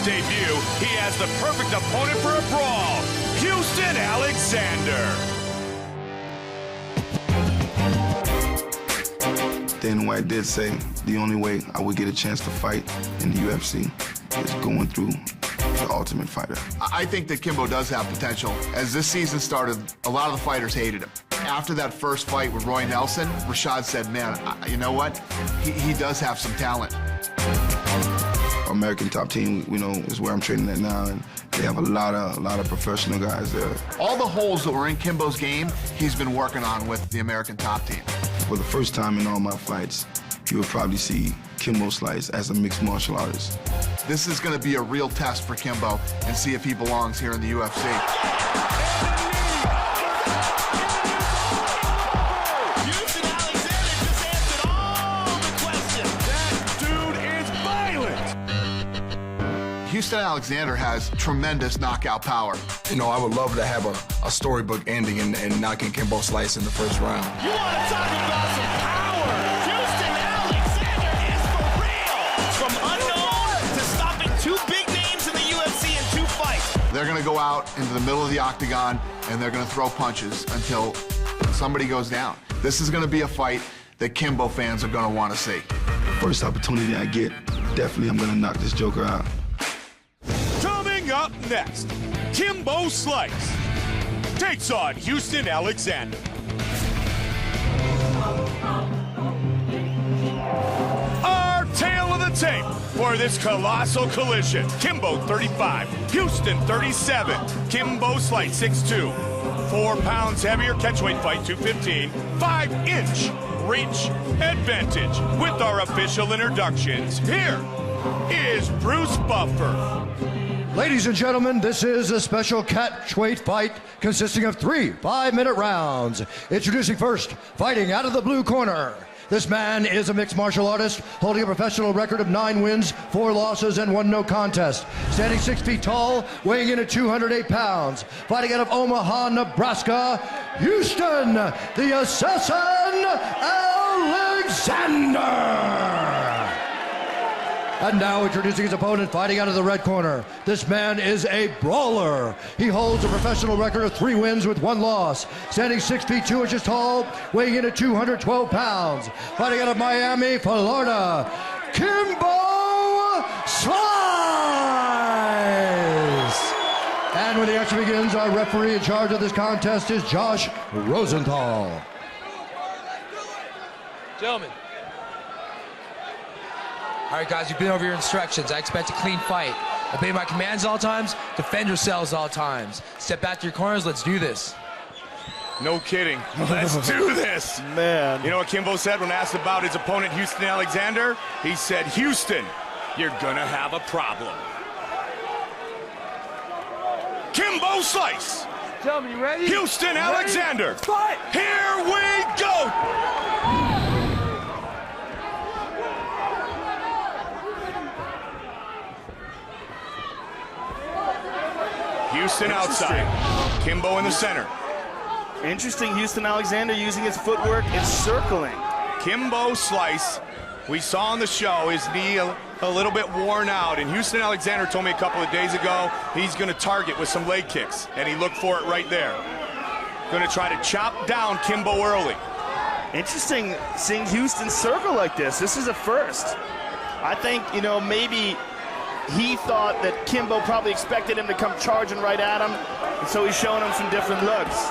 debut, he has the perfect opponent for a brawl, Houston Alexander. Dana White did say the only way I would get a chance to fight in the UFC is going through the Ultimate Fighter. I think that Kimbo does have potential. As this season started, a lot of the fighters hated him. After that first fight with Roy Nelson, Rashad said, man, you know what? He does have some talent. American Top Team, you know, is where I'm training at now, and they have a lot of professional guys there. All the holes that were in Kimbo's game, he's been working on with the American Top Team. For the first time in all my fights, you will probably see Kimbo Slice as a mixed martial artist. This is going to be a real test for Kimbo and see if he belongs here in the UFC. Houston Alexander just answered all the questions. That dude is violent. Houston Alexander has tremendous knockout power. You know, I would love to have a storybook ending and knocking Kimbo Slice in the first round. You want to talk about some power? Houston Alexander is for real. From unknown to stopping two big names in the UFC in 2 fights. They're going to go out into the middle of the octagon and they're going to throw punches until somebody goes down. This is going to be a fight that Kimbo fans are going to want to see. First opportunity I get, definitely I'm going to knock this joker out. Coming up next, Kimbo Slice takes on Houston Alexander. Our tale of the tape for this colossal collision. Kimbo 35, Houston 37. Kimbo Slice 6'2", 4 pounds heavier, catchweight fight 215, 5-inch reach advantage. With our official introductions, here is Bruce Buffer. Ladies and gentlemen, this is a special catchweight fight consisting of 3 5-minute rounds. Introducing first, fighting out of the blue corner. This man is a mixed martial artist holding a professional record of 9 wins, 4 losses, and 1 no contest. Standing 6 feet tall, weighing in at 208 pounds. Fighting out of Omaha, Nebraska, Houston, the Assassin Alexander. And now introducing his opponent, fighting out of the red corner. This man is a brawler. He holds a professional record of 3 wins with 1 loss. Standing 6 feet 2 inches tall, weighing in at 212 pounds. Fighting out of Miami, Florida, Kimbo Slice. And when the action begins, our referee in charge of this contest is Josh Rosenthal. Gentlemen. All right, guys, you've been over your instructions. I expect a clean fight. Obey my commands all times. Defend yourselves all times. Step back to your corners. Let's do this. No kidding. Let's do this. Man. You know what Kimbo said when asked about his opponent, Houston Alexander? He said, Houston, you're going to have a problem. Kimbo Slice. Gentlemen, you ready? Houston Alexander. Fight. Here we go. Houston outside, Kimbo in the center. Interesting, Houston Alexander using his footwork and circling. Kimbo Slice, we saw on the show his knee a little bit worn out, and Houston Alexander told me a couple of days ago he's going to target with some leg kicks, and he looked for it right there. Going to try to chop down Kimbo early. Interesting seeing Houston circle like this. This is a first. I think, you know, maybe he thought that Kimbo probably expected him to come charging right at him, and so he's showing him some different looks.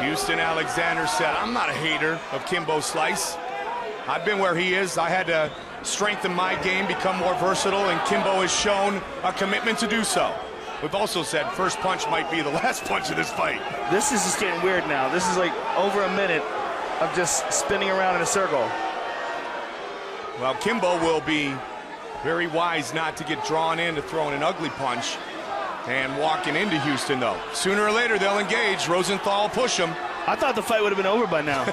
Houston Alexander said, I'm not a hater of Kimbo Slice. I've been where he is. I had to strengthen my game, become more versatile, and Kimbo has shown a commitment to do so. We've also said first punch might be the last punch of this fight. This is just getting weird now. This is like over a minute of just spinning around in a circle. Well, Kimbo will be very wise not to get drawn into throwing an ugly punch and walking into Houston, though. Sooner or later, they'll engage. Rosenthal will push him. I thought the fight would have been over by now.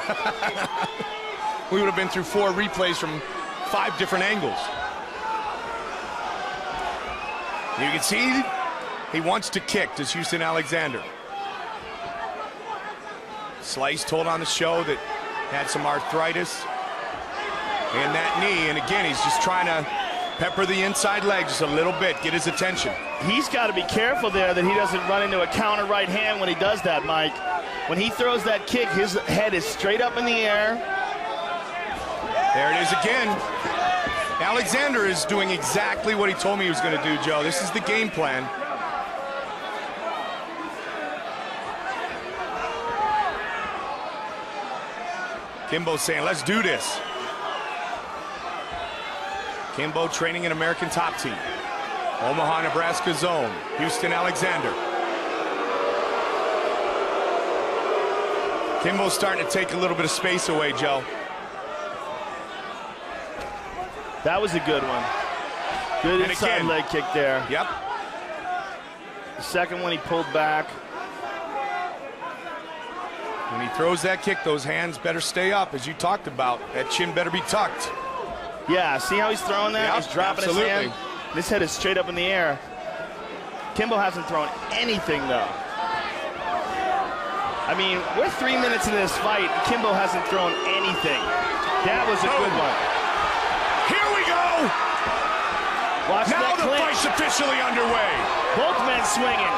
We would have been through 4 replays from 5 different angles. You can see he wants to kick, does Houston Alexander. Slice told on the show that had some arthritis in that knee, and again, he's just trying to Pepper the inside leg just a little bit. Get his attention. He's got to be careful there that he doesn't run into a counter right hand when he does that, Mike. When he throws that kick, his head is straight up in the air. There it is again. Alexander is doing exactly what he told me he was going to do, Joe. This is the game plan. Kimbo saying, let's do this. Kimbo training in American Top Team. Omaha, Nebraska zone. Houston Alexander. Kimbo's starting to take a little bit of space away, Joe. That was a good one. Good And inside again. leg kick there. Yep. The second one he pulled back. When he throws that kick, those hands better stay up, as you talked about. That chin better be tucked. Yeah, see how he's throwing that? Yep, He's dropping absolutely. his hand. This head is straight up in the air. Kimbo hasn't thrown anything, though. I mean, we're 3 minutes into this fight. Kimbo hasn't thrown anything. That was a good one. Here we go! Watch Now that the clinch. fight's officially underway. Both men swinging.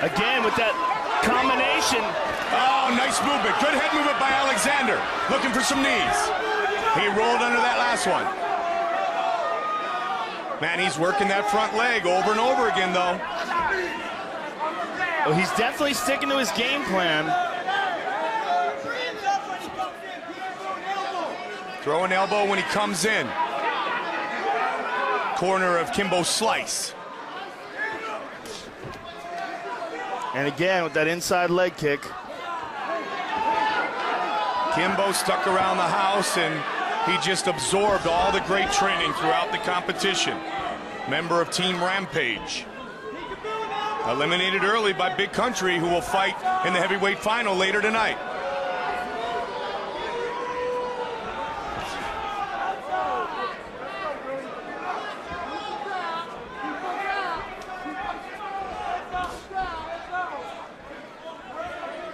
Again with that combination. Oh, nice movement. Good head movement by Alexander. Looking for some knees. He rolled under that last one. Man, he's working that front leg over and over again, though. Oh, he's definitely sticking to his game plan. Throw an elbow when he comes in. Corner of Kimbo slice. And again with that inside leg kick. Kimbo stuck around the house, and he just absorbed all the great training throughout the competition. Member of Team Rampage. Eliminated early by Big Country, who will fight in the heavyweight final later tonight.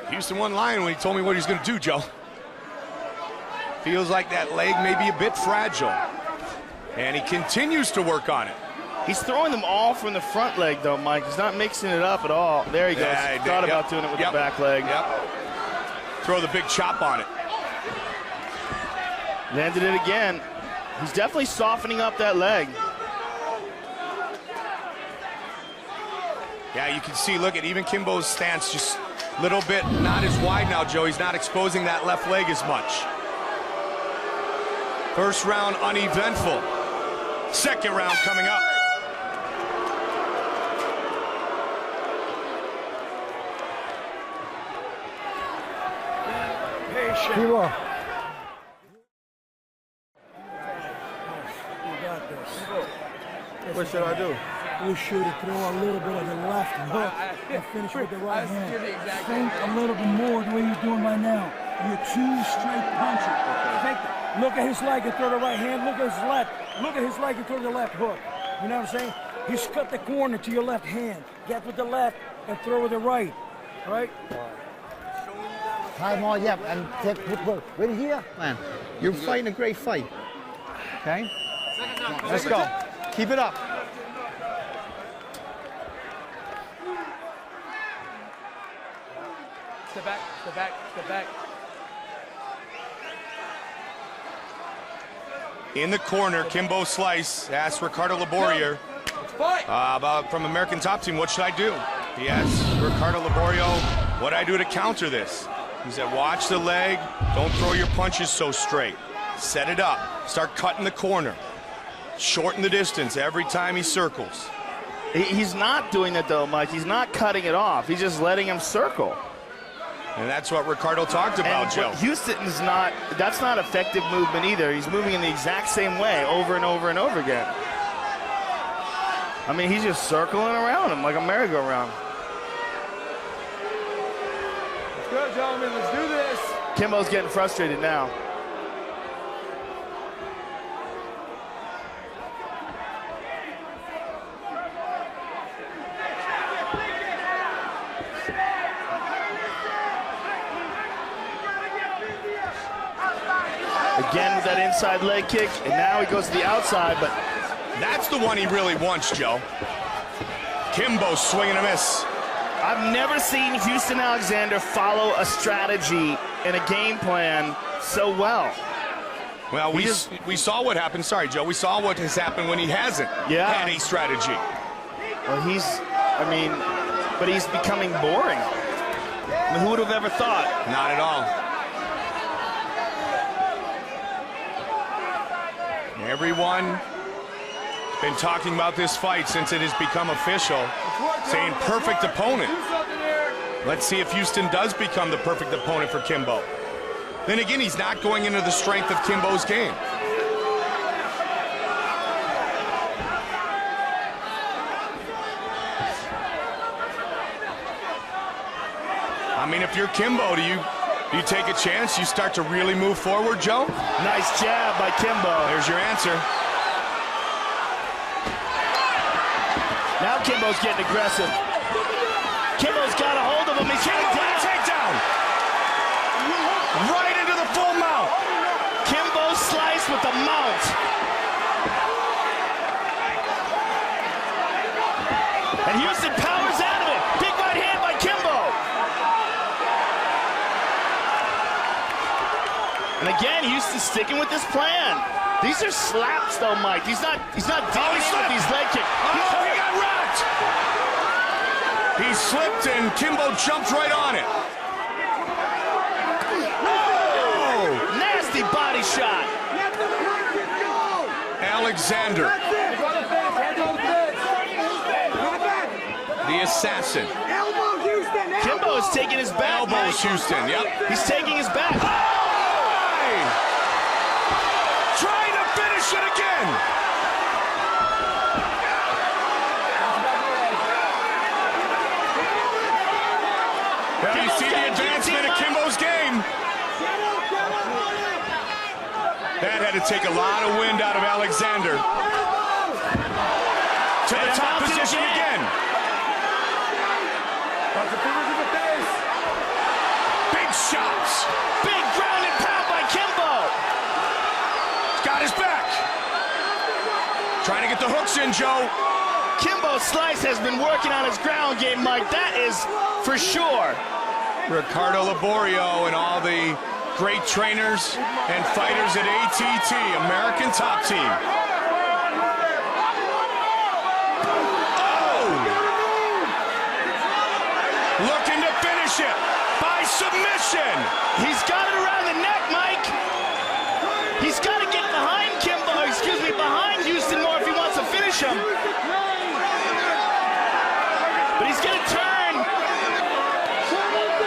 Houston won line when he told me what he's going to do, Joe. Feels like that leg may be a bit fragile. And he continues to work on it. He's throwing them all from the front leg, though, Mike. He's not mixing it up at all. There he goes. Yeah, he Thought did. about Yep. doing it with Yep. the back leg. Yep. Throw the big chop on it. Landed it again. He's definitely softening up that leg. Yeah, you can see, look at even Kimbo's stance just a little bit not as wide now, Joe. He's not exposing that left leg as much. First round uneventful. Second round coming up. Kimbo. What should I do? You should throw a little bit of the left hook and finish with the right hand. Think a little bit more the way you're doing right now. You're too straight punching. Think that. Look at his leg and throw the right hand. Look at his left. Look at his leg and throw the left hook. You know what I'm saying? He's cut the corner to your left hand. Get with the left and throw with the right. All right? Hi, more, yeah, and take football. Right here, man. You're fighting a great fight. Okay? Let's go. Keep it up. Step back, step back, step back. In the corner, Kimbo Slice asks Ricardo Laborio about from American Top Team, what should I do? He asks Ricardo Laborio, what do I do to counter this? He said, watch the leg, don't throw your punches so straight. Set it up, start cutting the corner. Shorten the distance every time he circles. He's not doing that, though, Mike. He's not cutting it off. He's just letting him circle. And that's what Ricardo talked about, And Joe. Houston's not, that's not effective movement either. He's moving in the exact same way over and over and over again. I mean, he's just circling around him like a merry-go-round. Let's go, gentlemen. Let's do this. Kimbo's getting frustrated now. Again with that inside leg kick, and now he goes to the outside, but that's the one he really wants, Joe. Kimbo swinging a miss. I've never seen Houston Alexander follow a strategy and a game plan so well. Well, we saw what happened. Sorry, Joe. We saw what has happened when he hasn't had a strategy. Well, but he's becoming boring. I mean, who would have ever thought? Not at all. Everyone been talking about this fight since it has become official, saying perfect opponent. Let's see if Houston does become the perfect opponent for Kimbo. Then again, he's not going into the strength of Kimbo's game. I mean, if you're Kimbo, do you take a chance? You start to really move forward, Joe? Nice jab by Kimbo. There's your answer. Now Kimbo's getting aggressive. Kimbo's got a hold of him. He's Kimbo with a takedown. Right into the full mount. Kimbo slice with the mount. And Houston powers out of it. Big right hand by Kimbo. And again, Houston's sticking with this plan. These are slaps, though, Mike. He's not dealing with these leg kicks. Oh, he got rocked. He slipped and Kimbo jumped right on it. Oh, nasty body shot. Alexander, the assassin. Kimbo is taking his back. Elbows Houston. Yep. He's taking his back. Trying to finish it again. Well, you see the advancement of Kimbo's game. That had to take a lot of wind out of Alexander. To the top position again. Big shots. Big ground and pound by Kimbo. Got his back. Trying to get the hooks in, Joe. Kimbo Slice has been working on his ground game, Mike. That is for sure. Ricardo Laborio and all the great trainers and fighters at ATT, American Top Team. Oh! Looking to finish it by submission. He's got it around the neck, Mike. He's got to get behind behind Houston more if he wants to finish him. But he's going to turn.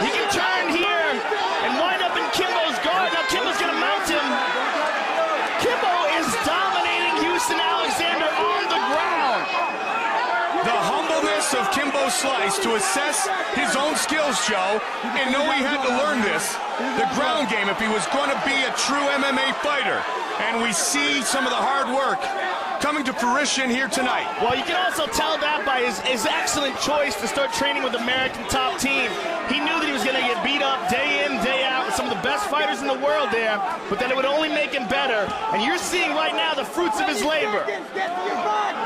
He can turn here and wind up in Kimbo's guard. Now Kimbo's going to mount him. Kimbo is dominating Houston Alexander on the ground. The humbleness of Kimbo Slice to assess his own skills, Joe, and know he had to learn this. The ground game if he was going to be a true MMA fighter. And we see some of the hard work coming to fruition here tonight. Well, you can also tell that by his excellent choice to start training with American Top Team. He knew that he was going to get beat up day in, day out with some of the best fighters in the world there, but that it would only make him better. And you're seeing right now the fruits of his labor.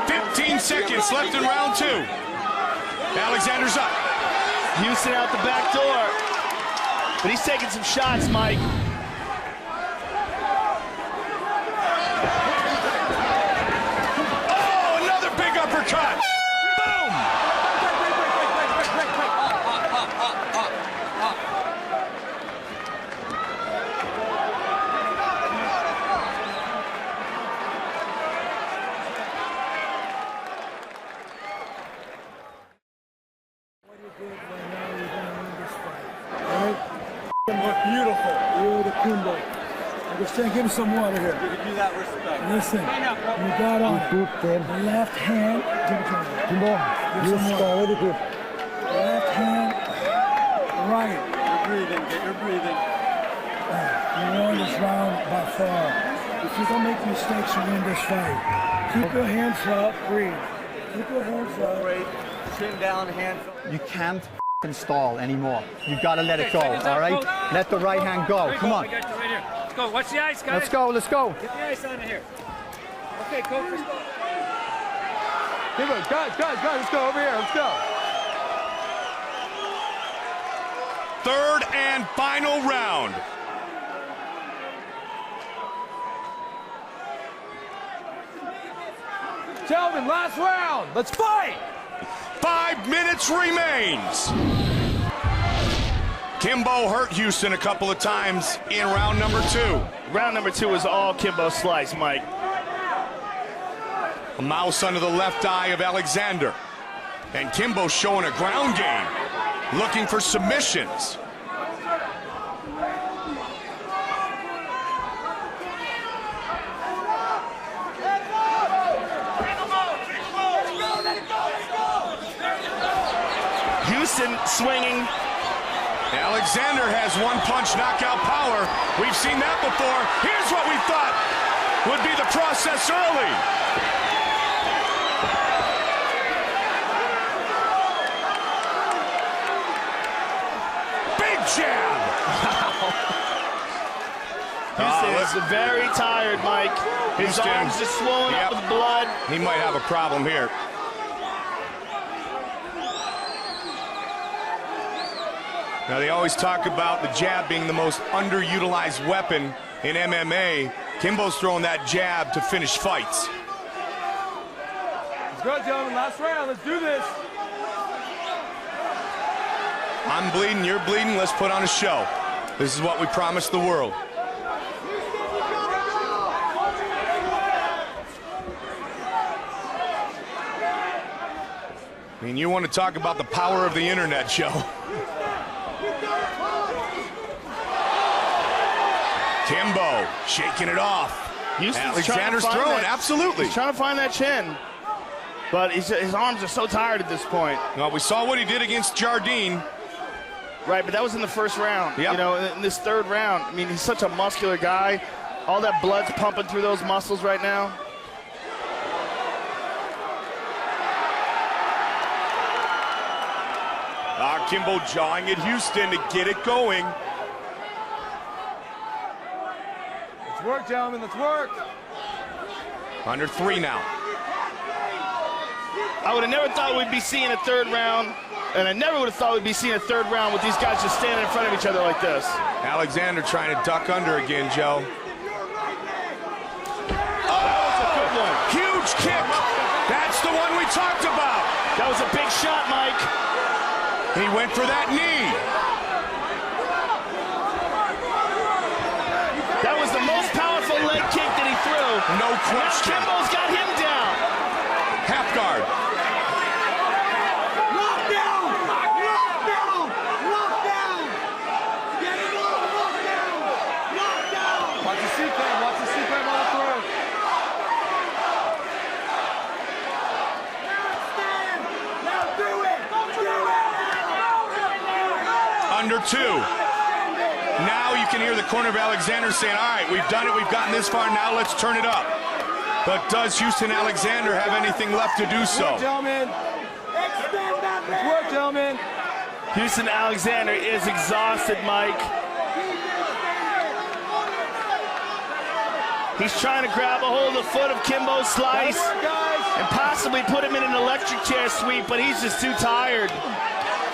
15 seconds left in round 2. Alexander's up. Houston out the back door. But he's taking some shots, Mike. Oh, another big uppercut. Boom! Beautiful. You're the Kimbo. Understand? Give him some water here. You do that respect. Listen, you got on the left hand. Give it to me. Kimbo, Give some water. really good. Left hand, right. You're breathing. Get your breathing. round by far. If you don't make mistakes, you win this fight. Keep your hands up, breathe. Keep your hands up. Breathe. Chin down, hands up. You can't stall anymore. You gotta let it go, all right? Let the right hand go. Come on. Let's go. Watch the ice, guys. Let's go, let's go. Get the ice on here. Okay, coach, let's go. Kimbo, guys, let's go over here. Let's go. Third and final round. Gentlemen, last round. Let's fight. 5 minutes remains. Kimbo hurt Houston a couple of times in round number 2. Round number 2 is all Kimbo Slice, Mike. A mouse under the left eye of Alexander. And Kimbo showing a ground game, looking for submissions. Houston swinging. Alexander has one-punch knockout power. We've seen that before. Here's what we thought would be the process early. Big jab. Houston is very tired, Mike. His Houston, arms just swollen up with blood. He might have a problem here. Now, they always talk about the jab being the most underutilized weapon in MMA. Kimbo's throwing that jab to finish fights. Let's go, gentlemen. Last round. Let's do this. I'm bleeding, you're bleeding. Let's put on a show. This is what we promised the world. I mean, you want to talk about the power of the internet, Joe. Kimbo shaking it off. Alexander's throwing, absolutely. He's trying to find that chin. But his arms are so tired at this point. Well, we saw what he did against Jardine. Right, but that was in the first round. Yep. You know, in this third round, I mean, he's such a muscular guy. All that blood's pumping through those muscles right now. Kimbo jawing at Houston to get it going. Let's work, gentlemen. Let's work. Under 3 now. I would have never thought we'd be seeing a third round, and I never would have thought we'd be seeing a third round with these guys just standing in front of each other like this. Alexander trying to duck under again, Joe. Oh, that was a good one. Huge kick. That's the one we talked about. That was a big shot, Mike. He went for that knee. That was the most powerful leg kick that he threw. No question. Now Kimbo's got him down. Half guard. Lockdown! Lockdown! Lockdown! Get him on! Lockdown! Lockdown! Watch the C-cam. Watch the C-cam on the throat. Now do it! Do it! Under 2. Now you can hear the corner of Alexander saying, all right, we've done it, we've gotten this far, now let's turn it up. But does Houston Alexander have anything left to do so? Let's work, gentlemen. Let's work, gentlemen. Houston Alexander is exhausted, Mike. He's trying to grab a hold of the foot of Kimbo Slice and possibly put him in an electric chair sweep, but he's just too tired.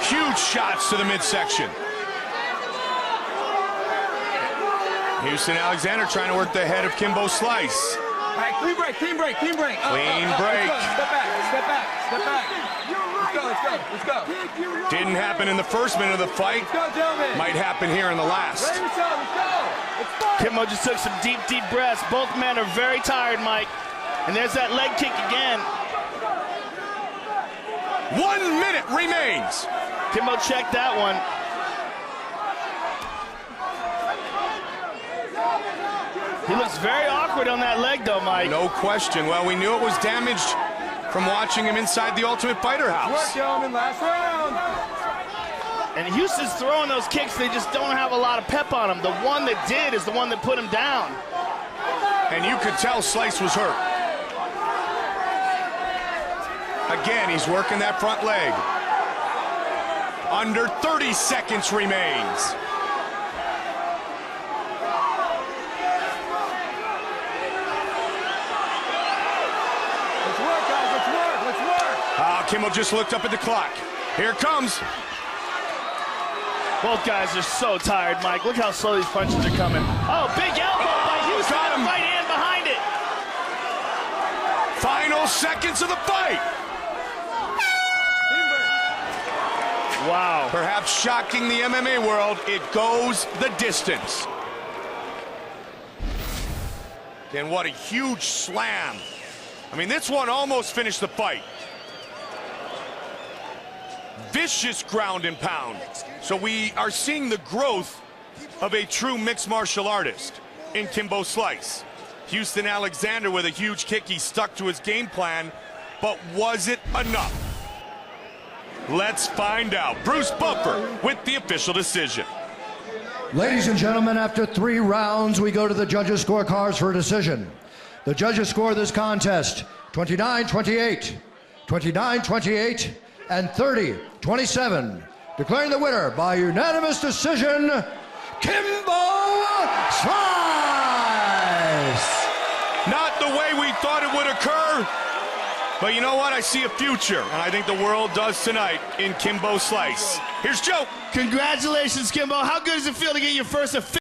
Huge shots to the midsection. Houston Alexander trying to work the head of Kimbo Slice. All right, clean break, clean break, clean break. Clean break. Step back, step back, step back. Let's go. Didn't happen in the first minute of the fight. Let's go, gentlemen. Might happen here in the last. Ready yourself, let's go. Let's fight. Kimbo just took some deep, deep breaths. Both men are very tired, Mike. And there's that leg kick again. 1 minute remains. Kimbo checked that one. He looks very awkward on that leg, though, Mike. No question. Well, we knew it was damaged from watching him inside the Ultimate Fighter house. Work, gentlemen. Last round. And Houston's throwing those kicks, they just don't have a lot of pep on them. The one that did is the one that put him down. And you could tell Slice was hurt. Again, he's working that front leg. Under 30 seconds remains. Let's work, guys. Let's work. Let's work. Kimbo just looked up at the clock. Here it comes. Both guys are so tired, Mike. Look how slow these punches are coming. Oh, big elbow by Houston. Got him. Right hand behind it. Final seconds of the fight. Wow. Perhaps shocking the MMA world, it goes the distance. And what a huge slam. I mean, this one almost finished the fight. Vicious ground and pound. So we are seeing the growth of a true mixed martial artist in Kimbo Slice. Houston Alexander with a huge kick. He stuck to his game plan, but was it enough? Let's find out. Bruce Buffer with the official decision. Ladies and gentlemen, after 3 rounds, we go to the judges' scorecards for a decision. The judges score this contest 29-28, 29-28, and 30-27. Declaring the winner by unanimous decision, Kimbo Slice! Not the way we thought it would occur, but you know what? I see a future, and I think the world does tonight in Kimbo Slice. Here's Joe. Congratulations, Kimbo. How good does it feel to get your first official